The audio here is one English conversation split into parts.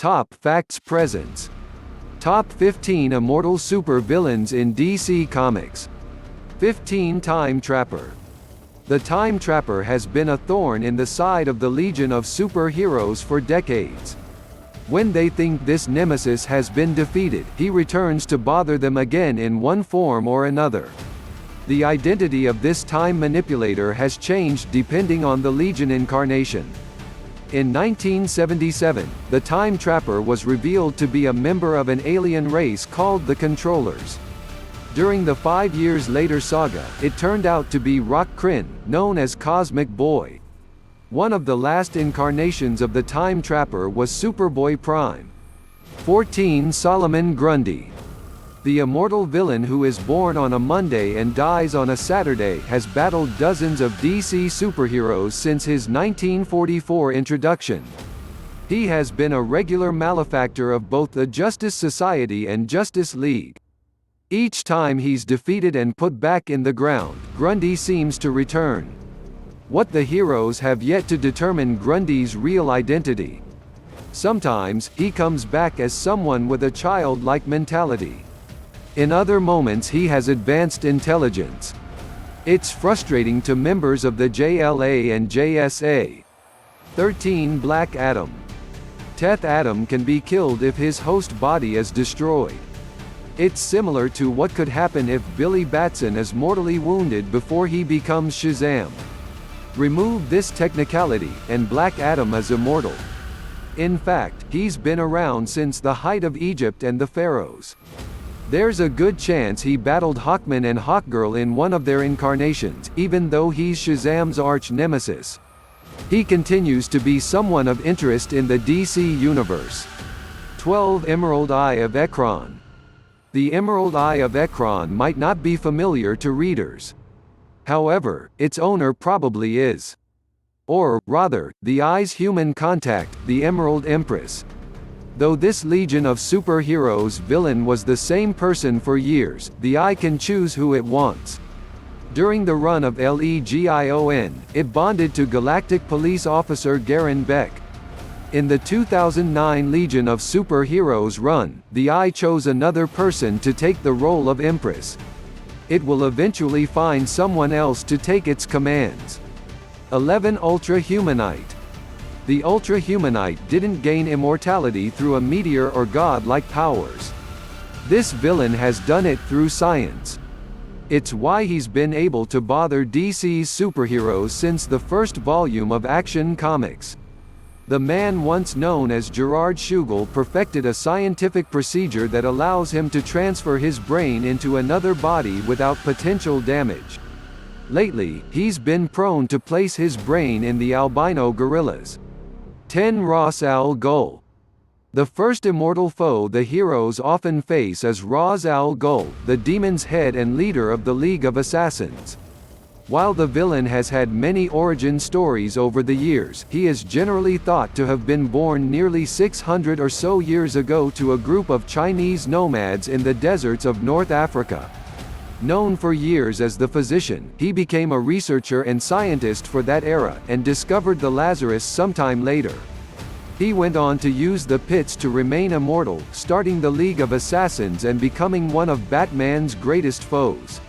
Top Facts Presents. Top 15 Immortal Super-Villains in DC Comics. 15 Time Trapper. The Time Trapper has been a thorn in the side of the Legion of superheroes for decades. When they think this nemesis has been defeated, he returns to bother them again in one form or another. The identity of this time manipulator has changed depending on the Legion incarnation. In 1977, the Time Trapper was revealed to be a member of an alien race called the Controllers. During the 5 years later saga, it turned out to be Rock Kryn, known as Cosmic Boy. One of the last incarnations of the Time Trapper was Superboy Prime. 14 Solomon Grundy. The immortal villain who is born on a Monday and dies on a Saturday has battled dozens of DC superheroes since his 1944 introduction. He has been a regular malefactor of both the Justice Society and Justice League. Each time he's defeated and put back in the ground, Grundy seems to return. What the heroes have yet to determine Grundy's real identity. Sometimes, he comes back as someone with a childlike mentality. In other moments he has advanced intelligence. It's frustrating to members of the JLA and JSA. 13 Black Adam. Teth Adam can be killed if his host body is destroyed. It's similar to what could happen if Billy Batson is mortally wounded before he becomes Shazam. Remove this technicality, and Black Adam is immortal. In fact, he's been around since the height of Egypt and the pharaohs. There's a good chance he battled Hawkman and Hawkgirl in one of their incarnations, even though he's Shazam's arch-nemesis. He continues to be someone of interest in the DC universe. 12 Emerald Eye of Ekron. The Emerald Eye of Ekron might not be familiar to readers. However, its owner probably is. Or, rather, the Eye's human contact, the Emerald Empress. Though this Legion of Superheroes villain was the same person for years, the Eye can choose who it wants. During the run of Legion, it bonded to Galactic Police Officer Garen Beck. In the 2009 Legion of Superheroes run, the Eye chose another person to take the role of Empress. It will eventually find someone else to take its commands. 11 Ultra Humanite. The Ultra Humanite didn't gain immortality through a meteor or god-like powers. This villain has done it through science. It's why he's been able to bother DC's superheroes since the first volume of Action Comics. The man once known as Gerard Shugel perfected a scientific procedure that allows him to transfer his brain into another body without potential damage. Lately, he's been prone to place his brain in the albino gorillas. 10 Ras al Ghul. The first immortal foe the heroes often face is Ras al Ghul, the demon's head and leader of the League of Assassins. While the villain has had many origin stories over the years, he is generally thought to have been born nearly 600 or so years ago to a group of Chinese nomads in the deserts of North Africa. Known for years as the Physician, he became a researcher and scientist for that era, and discovered the Lazarus sometime later. He went on to use the pits to remain immortal, starting the League of Assassins and becoming one of Batman's greatest foes.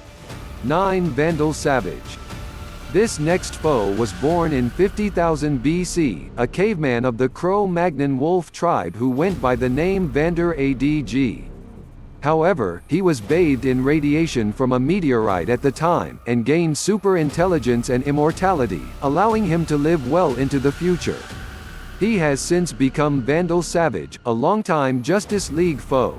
9 Vandal Savage. This next foe was born in 50,000 BC, a caveman of the Cro-Magnon wolf tribe who went by the name Vander Adg. However, he was bathed in radiation from a meteorite at the time, and gained super intelligence and immortality, allowing him to live well into the future. He has since become Vandal Savage, a longtime Justice League foe.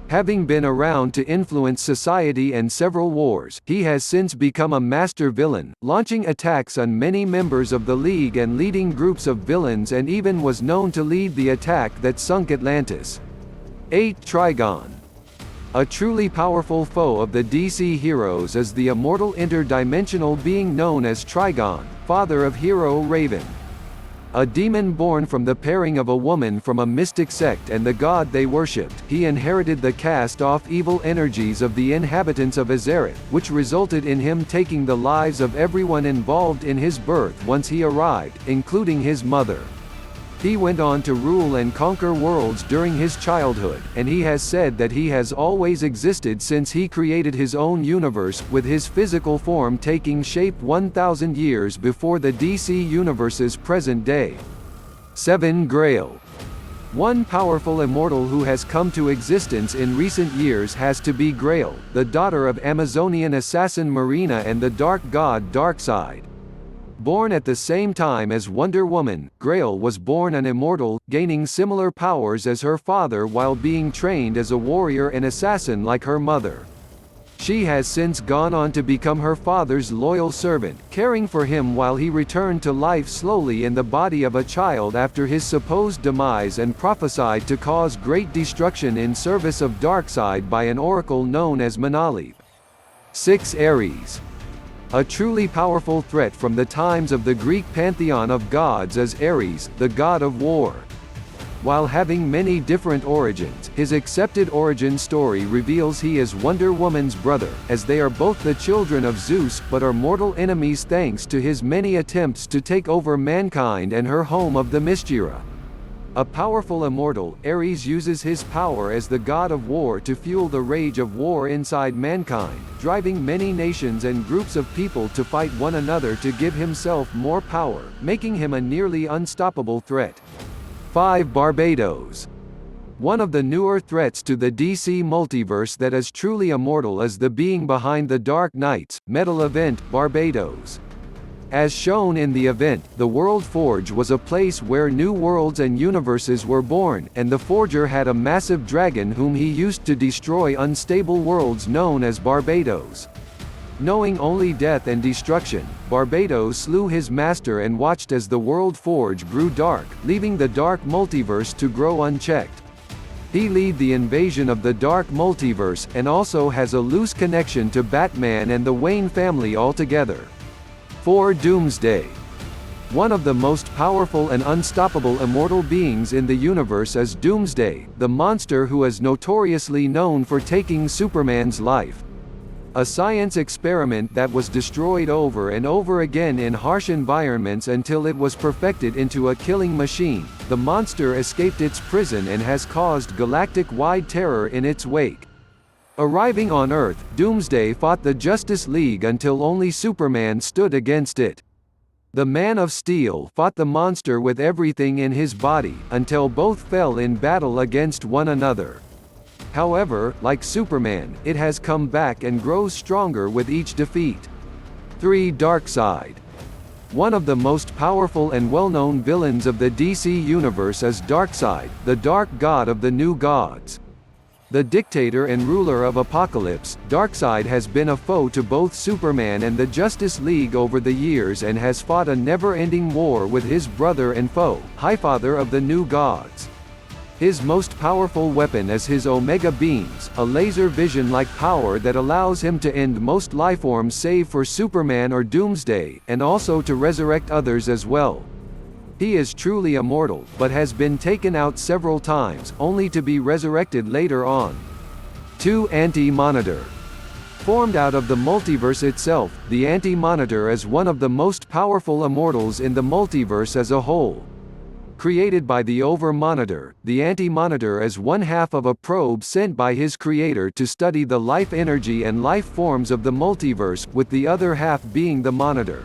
Having been around to influence society and several wars, he has since become a master villain, launching attacks on many members of the League and leading groups of villains, and even was known to lead the attack that sunk Atlantis. 8 Trigon. A truly powerful foe of the DC heroes is the immortal interdimensional being known as Trigon, father of hero Raven. A demon born from the pairing of a woman from a mystic sect and the god they worshipped, he inherited the cast-off evil energies of the inhabitants of Azeroth, which resulted in him taking the lives of everyone involved in his birth once he arrived, including his mother. He went on to rule and conquer worlds during his childhood, and he has said that he has always existed since he created his own universe, with his physical form taking shape 1,000 years before the DC Universe's present day. 7. Grail. One powerful immortal who has come to existence in recent years has to be Grail, the daughter of Amazonian assassin Marina and the dark god Darkseid. Born at the same time as Wonder Woman, Grail was born an immortal, gaining similar powers as her father while being trained as a warrior and assassin like her mother. She has since gone on to become her father's loyal servant, caring for him while he returned to life slowly in the body of a child after his supposed demise and prophesied to cause great destruction in service of Darkseid by an oracle known as Manalib. 6. Ares. A truly powerful threat from the times of the Greek pantheon of gods is Ares, the god of war. While having many different origins, his accepted origin story reveals he is Wonder Woman's brother, as they are both the children of Zeus but are mortal enemies thanks to his many attempts to take over mankind and her home of the Mysteria. A powerful immortal, Ares uses his power as the god of war to fuel the rage of war inside mankind, driving many nations and groups of people to fight one another to give himself more power, making him a nearly unstoppable threat. 5. Barbados. One of the newer threats to the DC multiverse that is truly immortal is the being behind the Dark Knight's metal event, Barbados. As shown in the event, the World Forge was a place where new worlds and universes were born, and the Forger had a massive dragon whom he used to destroy unstable worlds known as Barbados. Knowing only death and destruction, Barbados slew his master and watched as the World Forge grew dark, leaving the dark multiverse to grow unchecked. He led the invasion of the dark multiverse, and also has a loose connection to Batman and the Wayne family altogether. 4. Doomsday. One of the most powerful and unstoppable immortal beings in the universe is Doomsday, the monster who is notoriously known for taking Superman's life. A science experiment that was destroyed over and over again in harsh environments until it was perfected into a killing machine, the monster escaped its prison and has caused galactic-wide terror in its wake. Arriving on Earth, Doomsday fought the Justice League until only Superman stood against it. The Man of Steel fought the monster with everything in his body, until both fell in battle against one another. However, like Superman, it has come back and grows stronger with each defeat. 3. Darkseid. One of the most powerful and well-known villains of the DC Universe is Darkseid, the dark god of the new gods. The dictator and ruler of Apocalypse, Darkseid has been a foe to both Superman and the Justice League over the years and has fought a never-ending war with his brother and foe, Highfather of the New Gods. His most powerful weapon is his Omega Beams, a laser vision-like power that allows him to end most lifeforms save for Superman or Doomsday, and also to resurrect others as well. He is truly immortal, but has been taken out several times, only to be resurrected later on. 2. AntiMonitor. Formed out of the multiverse itself, the AntiMonitor is one of the most powerful immortals in the multiverse as a whole. Created by the Over-Monitor, the AntiMonitor is one half of a probe sent by his creator to study the life energy and life forms of the multiverse, with the other half being the Monitor.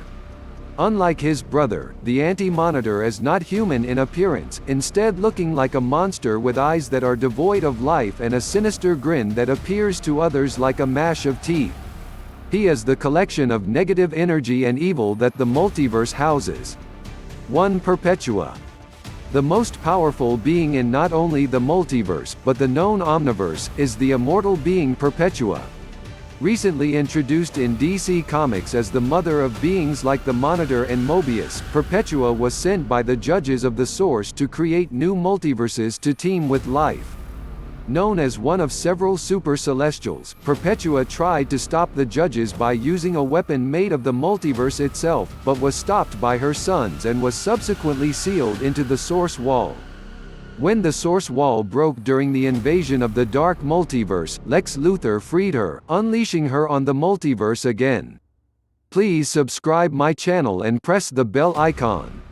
Unlike his brother, the AntiMonitor is not human in appearance, instead looking like a monster with eyes that are devoid of life and a sinister grin that appears to others like a mash of teeth. He is the collection of negative energy and evil that the multiverse houses. 1. Perpetua. The most powerful being in not only the multiverse, but the known omniverse, is the immortal being Perpetua. Recently introduced in DC Comics as the mother of beings like the Monitor and Mobius, Perpetua was sent by the judges of the Source to create new multiverses to team with life. Known as one of several super celestials, Perpetua tried to stop the judges by using a weapon made of the multiverse itself, but was stopped by her sons and was subsequently sealed into the Source Wall. When the Source Wall broke during the invasion of the Dark Multiverse, Lex Luthor freed her, unleashing her on the multiverse again. Please subscribe my channel and press the bell icon.